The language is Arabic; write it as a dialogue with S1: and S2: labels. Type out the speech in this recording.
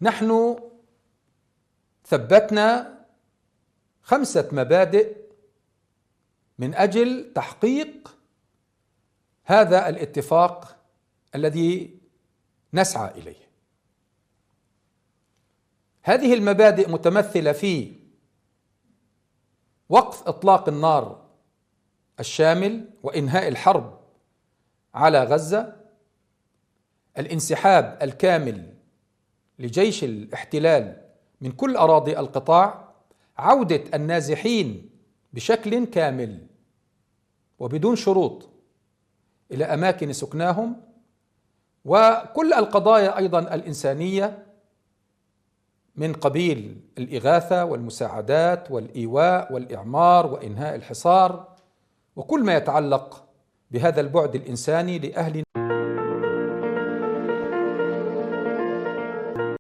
S1: نحن ثبتنا 5 مبادئ من أجل تحقيق هذا الاتفاق الذي نسعى إليه. هذه المبادئ متمثلة في وقف إطلاق النار الشامل وإنهاء الحرب على غزة، الانسحاب الكامل لجيش الاحتلال من كل أراضي القطاع، عودة النازحين بشكل كامل وبدون شروط إلى أماكن سكناهم، وكل القضايا أيضا الإنسانية من قبيل الإغاثة والمساعدات والإيواء والإعمار وإنهاء الحصار وكل ما يتعلق بهذا البعد الإنساني لأهلنا